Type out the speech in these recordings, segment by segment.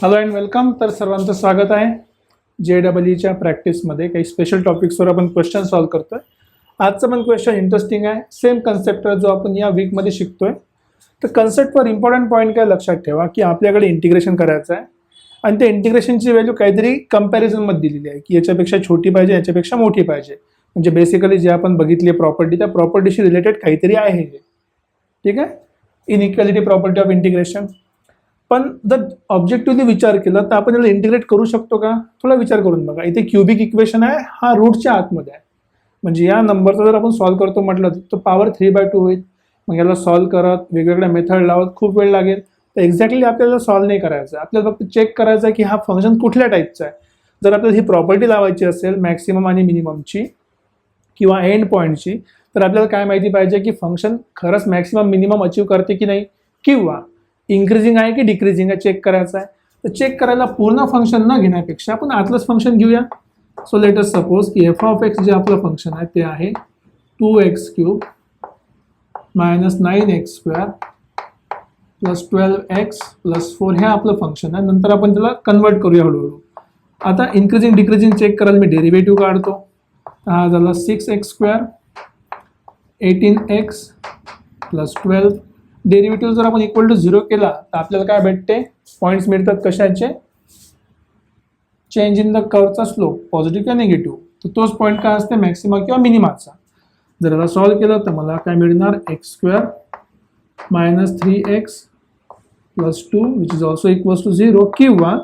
Hello and welcome. तर सर्वांचं स्वागत आहे JEEच्या प्रॅक्टिसमध्ये. काही स्पेशल टॉपिक्सवर आपण क्वेश्चन सॉल्व्ह करतोय. आजचा पण क्वेश्चन इंटरेस्टिंग आहे. सेम कन्सेप्ट जो आपण या वीकमध्ये शिकतोय. तर कन्सेप्टवर इम्पॉर्टंट पॉईंट काय लक्षात ठेवा की आपल्याकडे इंटिग्रेशन करायचं आहे आणि त्या इंटिग्रेशनची व्हॅल्यू काहीतरी कंपॅरिझनमध्ये दिलेली आहे की याच्यापेक्षा छोटी पाहिजे, याच्यापेक्षा मोठी पाहिजे. म्हणजे बेसिकली जे आपण बघितली प्रॉपर्टी, त्या प्रॉपर्टीशी रिलेटेड काहीतरी आहे. ठीक आहे, इनइक्वालिटी प्रॉपर्टी ऑफ इंटिग्रेशन. पण जर ऑब्जेक्टिव्हली विचार केला तर आपण याला इंटिग्रेट करू शकतो का? थोडा विचार करून बघा. इथे क्युबिक इक्वेशन आहे, हा रूटच्या आतमध्ये आहे. म्हणजे या नंबरचा जर आपण सॉल्व्ह करतो म्हटलं तर पॉवर 3/2 होईल. मग याला सॉल्व्ह करत वेगवेगळ्या मेथड लावत खूप वेळ लागेल. तर एक्झॅक्टली आपल्याला सॉल्व्ह नाही करायचं, आपल्याला फक्त चेक करायचं आहे की हा फंक्शन कुठल्या टाईपचा आहे. जर आपल्याला ही प्रॉपर्टी लावायची असेल मॅक्सिमम आणि मिनिममची किंवा एंड पॉईंटची, तर आपल्याला काय माहिती पाहिजे की फंक्शन खरंच मॅक्सिमम मिनिमम अचीव करते की नाही, किंवा इन्क्रीजिंग आहे की डिक्रीजिंग आहे चेक करायचं आहे. तर चेक करायला पूर्ण फंक्शन न घेण्यापेक्षा आपण आतलंच फंक्शन घेऊया. सो लेट अस सपोज की f(x) जे आपलं फंक्शन आहे ते आहे 2x³ - 9x² + 12x + 4 हे आपलं फंक्शन आहे. नंतर आपण त्याला कन्वर्ट करूया हळूहळू. आता इन्क्रीजिंग डिक्रीजिंग चेक करायला मी डेरिव्हेटिव्ह काढतो. हा झाला 6x² 18x + 12. डेरिव्हेटिव्ह जर आपण इक्वल टू 0 केला तर आपल्याला काय भेटते? पॉईंट्स मिळतात. कशाचे? चेंज इन द कर्वचा स्लोप, पॉझिटिव्ह किंवा निगेटिव्ह. तर तोच पॉईंट काय असते? मॅक्सिमा किंवा मिनिमाचा. जर याला सॉल्व्ह केलं तर मला काय मिळणार? x² - 3x + 2 which is also equals to 0, किंवा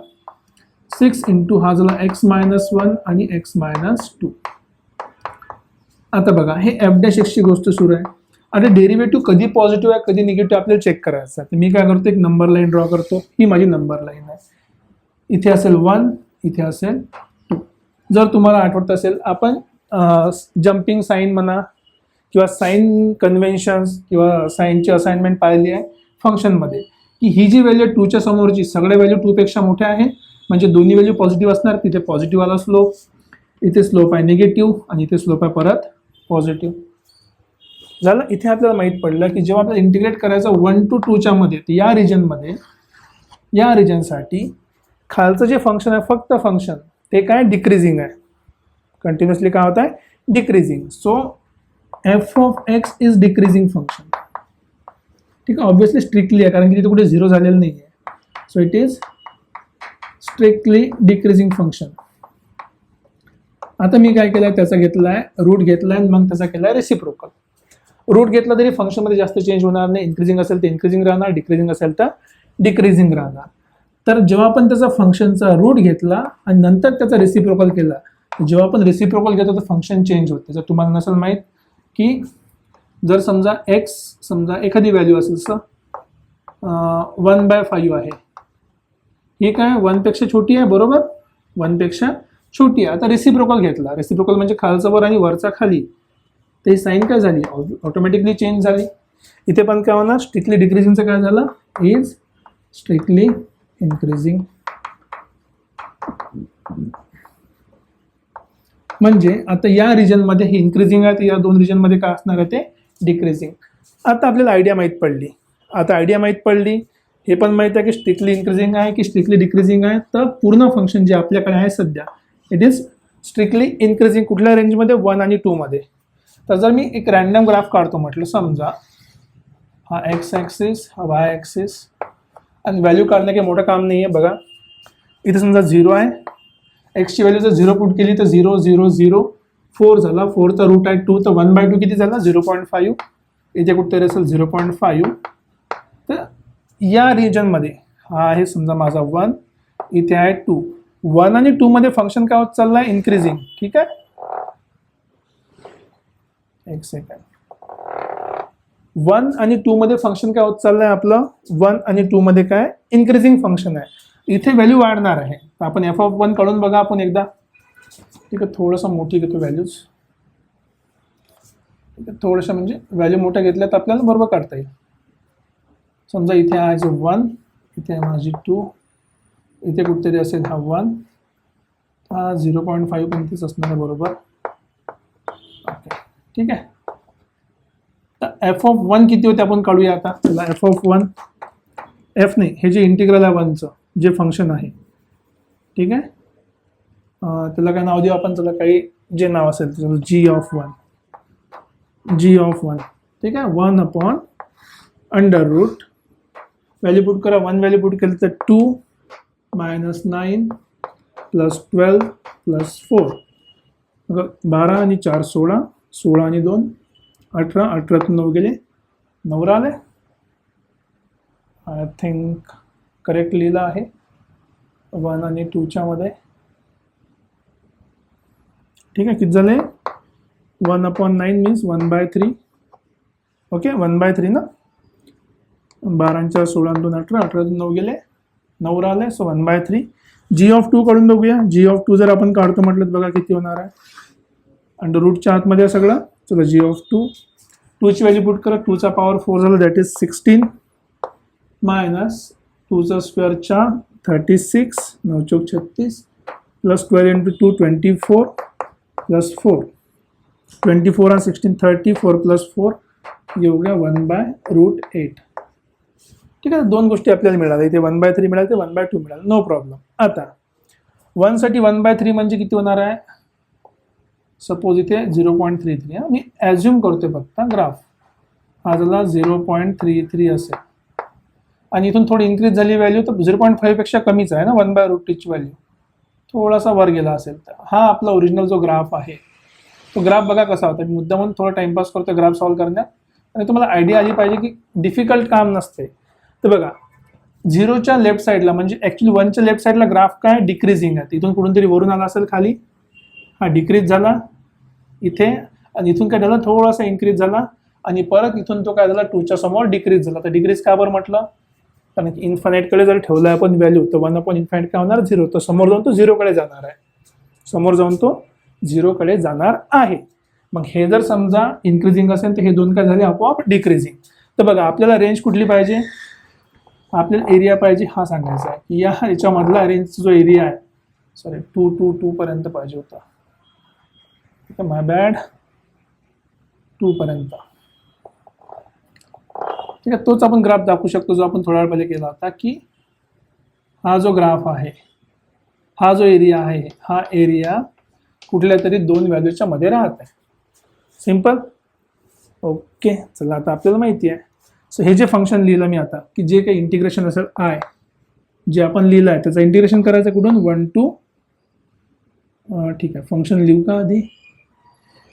6 × हा झाला x - 1 आणि x - 2. आता बघा, हे f' ची गोष्ट सुरू आहे. आता डेरिव्हेटिव्ह कधी पॉझिटिव्ह आहे कधी निगेटिव्ह आपल्याला चेक करायचं आहे. तर मी काय करतो, एक नंबर लाईन ड्रॉ करतो. ही माझी नंबर लाईन आहे. इथे असेल 1, इथे असेल 2. जर तुम्हाला आठवत असेल आपण जम्पिंग साईन म्हणा किंवा साईन कन्व्हेन्शन्स किंवा साईनची असाइनमेंट पाहिली आहे फंक्शनमध्ये, की ही जी व्हॅल्यू 2च्या समोरची सगळ्या व्हॅल्यू 2 पेक्षा मोठ्या आहे, म्हणजे दोन्ही व्हॅल्यू पॉझिटिव्ह असणार. तिथे पॉझिटिव्ह आला स्लोप, इथे स्लोप आहे निगेटिव्ह आणि इथे स्लोप आहे परत पॉझिटिव्ह. झालं. इथे आपल्याला माहीत पडलं की जेव्हा आपल्याला इंटिग्रेट करायचं 1 to 2च्या मध्ये, तर या रिजनमध्ये, या रिजनसाठी खालचं जे फंक्शन आहे फक्त फंक्शन ते काय डिक्रीजिंग आहे. कंटिन्युअसली काय होत आहे? Decreasing. So f(x) is decreasing function. ठीक आहे, ऑब्विसली स्ट्रिक्टली आहे कारण की तिथे कुठे 0 झालेलं नाही आहे. So it is strictly decreasing function. आता मी काय केलंय, त्याचा घेतलाय रूट घेतलाय आणि मग त्याचा केलाय रेसिप्रोकल. रूट घेतला तरी फंक्शनमध्ये जास्त चेंज होणार नाही. इन्क्रीजिंग असेल तर इन्क्रीजिंग राहणार, डिक्रीजिंग असेल तर डिक्रीजिंग राहणार. तर जेव्हा आपण त्याचा फंक्शनचा रूट घेतला आणि नंतर त्याचा रेसिप्रोकल केला, जेव्हा आपण रेसिप्रोकल घेतो तर फंक्शन चेंज होते. जर तुम्हाला नसेल माहीत की जर समजा x समजा एखादी व्हॅल्यू असेल सर 1/5 आहे, ही काय 1 पेक्षा छोटी आहे, बरोबर? 1 पेक्षा छोटी आहे. आता रेसिप्रोकल घेतला. रेसिप्रोकल म्हणजे खालचा वर आणि वरचा खाली, ते साईन काय झाली? ऑटोमॅटिकली चेंज झाली. इथे पण काय होणार? स्ट्रिक्टली डिक्रीजिंगचं काय झालं? Is strictly increasing. म्हणजे आता या रिजनमध्ये हे इन्क्रीजिंग आहे, तर या दोन रिजनमध्ये काय असणार आहे? ते डिक्रीजिंग. आता आपल्याला आयडिया माहीत पडली. हे पण माहीत आहे की स्ट्रिक्टली इन्क्रीजिंग आहे की स्ट्रिक्टली डिक्रीजिंग आहे. तर पूर्ण फंक्शन जे आपल्याकडे आहे सध्या, इट इज स्ट्रिक्टली इन्क्रीजिंग. कुठल्या रेंजमध्ये? 1 आणि 2 मध्ये. तर जर मी एक रॅन्डम ग्राफ काढतो म्हटलं, समजा हा x ॲक्सिस, हा y ॲक्सिस, आणि व्हॅल्यू काढणं काही मोठं काम नाही आहे. बघा इथे समजा 0 आहे, एक्सची व्हॅल्यू जर 0 पुट केली तर 0 0 0 4 झाला. 4 तर रूट आहे 2, तर 1/2 किती झाला? 0.5. इथे कुठेतरी असेल 0.5. तर या रिजनमध्ये हा आहे समजा माझा 1, इथे आहे 2. 1 आणि 2 मध्ये फंक्शन काय होत चाललं आहे? इन्क्रीजिंग. ठीक आहे, एक सेकंड. 1 आणि 2 मध्ये फंक्शन काय होत चाललंय आपलं? 1 आणि 2 मध्ये काय? इन्क्रीजिंग फंक्शन आहे. इथे व्हॅल्यू वाढणार आहे. तर आपण f(1) काढून बघा आपण एकदा. ठीक आहे, थोडंसं मोठी घेतो व्हॅल्यूज. थोडंसं म्हणजे व्हॅल्यू मोठ्या घेतल्या तर आपल्याला बरोबर काढता येईल. समजा इथे आहे 1, इथे आहे माझी 2, इथे कुठेतरी असेल हा 1, हा 0.5 पण तीच असणार आहे, बरोबर? ओके, ठीक आहे. तर f(1) किती होते आपण काढूया आता. f(1) f नाही, हे जे इंटिग्रल आहे 1चं, जे फंक्शन आहे, ठीक आहे. त्याला काय नाव देऊ आपण, त्याला काही जे नाव असेल त्याचं जी ऑफ वन, ठीक आहे. 1/√, व्हॅल्यू पुट करा. 1 व्हॅल्यू पुट केलं तर 2 - 9 + 12 + 4, 12 आणि 4 16, 16 आणि 2 18, 18तून 9 गेले, 9 आले. आय थिंक करेक्ट लिहिलं आहे 1 आणि 2च्या मध्ये, ठीक आहे. किती झाले? 1/9 मीन्स 1/3. ओके, 1/3 ना. 12 आणि 4 16 आणि 2 18, 18तून 9 गेले, 9 राहिले. सो 1/3. जी ऑफ 2 काढून बघूया. जी ऑफ 2 जर आपण काढतो म्हटलं तर बघा किती होणार आहे. √च्या आतमध्ये सगळं. चला जी ऑफ 2ची व्हॅल्यू पुट करा. 2चा पॉवर 4 झालं, दॅट इज 16 मायनस 2चा स्क्वेअर 4 36, 9 चौक 36 प्लस 12 × 2 24 प्लस 4, 24 आणि 16 34 प्लस 4 ये हो गया 1/√8. ठीक आहे. दोन गोष्टी आपल्याला मिळाल्या, इथे 1/3 मिळाले, ते 1/2 मिळालं, नो प्रॉब्लेम. आता 1 साठी 1/3 म्हणजे किती होणार आहे? सपोज इथे 0.33, मी ॲज्युम करतोय फक्त ग्राफ हा झाला 0.33 असेल आणि इथून थोडी इन्क्रीज झाली व्हॅल्यू तर 0.5 पेक्षा कमीच आहे ना 1/√8ची व्हॅल्यू, थोडासा वर गेला असेल तर हा आपला ओरिजिनल जो ग्राफ आहे तो ग्राफ बघा कसा होता. मी मुद्दा म्हणून थोडा टाइमपास करतो ग्राफ सॉल्व्ह करण्यात आणि तुम्हाला आयडिया आली पाहिजे की डिफिकल्ट काम नसते. तर बघा 0च्या लेफ्ट साईडला म्हणजे ॲक्च्युली 1च्या लेफ्ट साईडला ग्राफ काय डिक्रीजिंग आहे, इथून कुठून तरी वरून आला असेल खाली, हा डिक्रीज झाला इथे आणि इथून काय झालं थोडासा इन्क्रीज झाला आणि परत इथून तो काय झाला 2च्या समोर डिक्रीज झाला. तर डिक्रीज का बरं म्हटलं, कारण की इन्फायनाईटकडे जर ठेवलं आपण व्हॅल्यू तर 1/∞ काय होणार 0, तर समोर जाऊन तो 0कडे जाणार आहे, समोर जाऊन तो 0कडे जाणार आहे. मग हे जर समजा इन्क्रीजिंग असेल तर हे दोन काय झाले आपोआप डिक्रीजिंग. तर बघा आपल्याला रेंज कुठली पाहिजे, आपल्याला एरिया पाहिजे हा सांगायचा आहे की या याच्यामधला रेंजचा जो एरिया आहे, सॉरी 2 पर्यंत पाहिजे होता, ठीक आहे, माय बॅड, 2 पर्यंत, ठीक आहे. तोच आपण ग्राफ दाखवू शकतो जो आपण थोड्या वेळ पहिले केला होता की हा जो ग्राफ आहे, हा जो एरिया आहे, हा एरिया कुठल्या तरी 2 व्हॅल्यूच्या मध्ये राहत आहे. सिंपल. ओके, चला आता आपल्याला माहिती आहे. सो हे जे फंक्शन लिहिलं मी आता की जे काही इंटिग्रेशन असेल आय जे आपण लिहिलं आहे त्याचं इंटिग्रेशन करायचं कुठून 1 to, ठीक आहे, फंक्शन लिहू का आधी,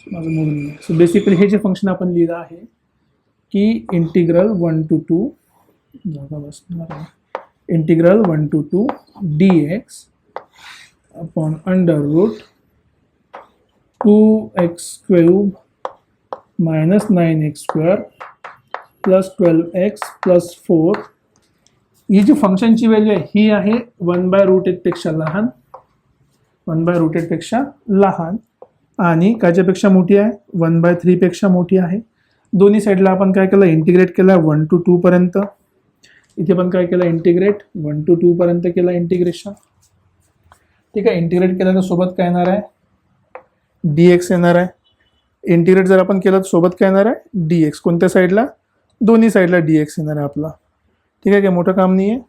माझं मूड नाही. सो बेसिकली हे जे फंक्शन आपण लिहिलं आहे की इंटिग्रल 1 to 2 जागा बसणार आहे, integral 1 to 2 dx upon √2x³ minus 9x² plus 12x plus 4. ही जी फंक्शनची व्हॅल्यू आहे ही आहे 1/√8 पेक्षा लहान, 1/√8 पेक्षा लहान आणि कायच्यापेक्षा मोठी आहे 1/3 पेक्षा मोठी आहे. दोन्ही साईडला आपण काय केलं इंटिग्रेट केलं 1 to 2 पर्यंत, इथे पण काय केलं इंटिग्रेट 1 to 2 पर्यंत केलं इंटिग्रेशन, ठीक आहे. इंटिग्रेट केलं तर सोबत काय येणार आहे dx येणार आहे. इंटिग्रेट जर आपण केलं तर सोबत काय येणार आहे dx, कोणत्या साईडला, दोन्ही साईडला dx येणार आहे आपला, ठीक आहे. काय मोठं काम नाही आहे,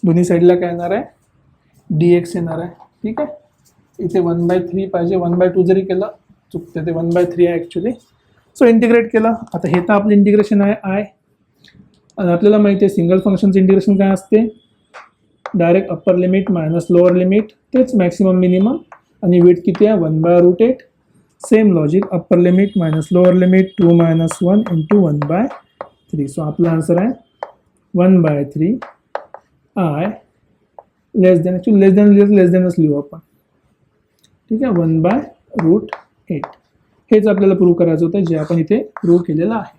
दोन्ही साईडला काय येणार आहे dx येणार आहे, ठीक आहे. इथे 1/3 पाहिजे, 1/2 जरी केलं चुकते, ते 1/3 आहे ॲक्च्युली. सो इंटिग्रेट केलं. आता हे तर आपलं इंटिग्रेशन आहे आय आणि आपल्याला माहिती आहे सिंगल फंक्शनचं इंटिग्रेशन काय असते, direct upper limit minus lower limit, तेच मॅक्सिमम मिनिमम आणि वेट किती आहे 1/√8. Same logic, upper limit minus lower limit 2 - 1 × 1/3. So आपला आन्सर आहे 1/3 आय लेस दॅन, ॲक्च्युली लेस दॅनच लिहू आपण, ठीक आहे, 1/√8. हेच आपल्याला प्रूव्ह करायचं होतं जे आपण इथे प्रूव्ह केलेलं आहे.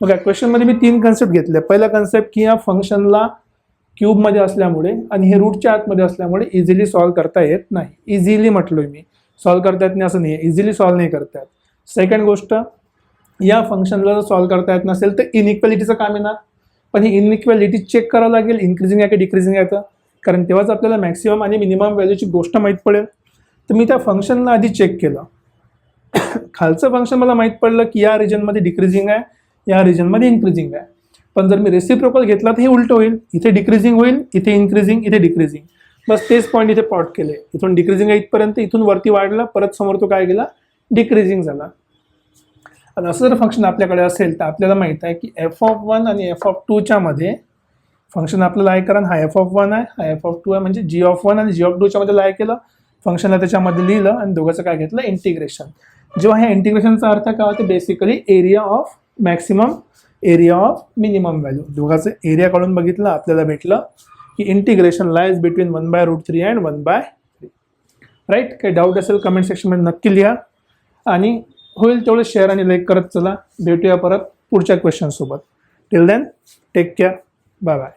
बघा क्वेश्चनमध्ये मी 3 कन्सेप्ट घेतले. पहिला कन्सेप्ट की या फंक्शनला क्यूबमध्ये असल्यामुळे आणि हे रूटच्या आतमध्ये असल्यामुळे इझिली सॉल्व्ह करता येत नाही. इझिली म्हटलोय मी, सॉल्व्ह करता येत नाही असं नाही आहे, इझिली सॉल्व्ह नाही करता येत. सेकंड गोष्ट, या फंक्शनला जर सॉल्व्ह करता येत नसेल तर इनइक्वॅलिटीचं काम येणार, पण ही इनइक्वॅलिटी चेक करावं लागेल इन्क्रीजिंग आहे की डिक्रीजिंग आहे तर, कारण तेव्हाच आपल्याला मॅक्सिमम आणि मिनिमम व्हॅल्यूची गोष्ट माहीत पडेल. तर मी त्या फंक्शनला आधी चेक केलं, खालचं फंक्शन मला माहीत पडलं की या रिजनमध्ये डिक्रीजिंग आहे, या रिजनमध्ये इन्क्रीजिंग आहे. पण जर मी रेसिप्रोकल घेतला तर हे उलट होईल, इथे डिक्रीजिंग होईल, इथे इन्क्रीजिंग, इथे डिक्रीजिंग. बस तेच पॉईंट इथे प्लॉट केले. इथून डिक्रीजिंग आहे इथपर्यंत, इथून वरती वाढला, परत समोर तो काय गेला, डिक्रीजिंग झाला. आणि असं जर फंक्शन आपल्याकडे असेल तर आपल्याला माहित आहे की f(1) आणि f(2) च्या मध्ये फंक्शन आपल्याला आहे, कारण हा f(1) आहे, हा f(2) आहे, म्हणजे g(1) आणि g(2) च्या मध्ये लाय केलं, फंक्शनला त्याच्यामध्ये लिहिलं आणि दोघांचं काय घेतलं, इंटिग्रेशन. जेव्हा ह्या इंटिग्रेशनचा अर्थ काय होते, basically area of maximum, area of minimum value. दोघांचं एरिया काढून बघितलं, आपल्याला भेटलं की integration lies between 1/√3 and 1/3. Right. काही डाऊट असेल कमेंट सेक्शनमध्ये नक्की लिहा आणि होईल तेवढं शेअर आणि लाईक करत चला. भेटूया परत पुढच्या क्वेश्चन सोबत. Till then take care. Bye bye.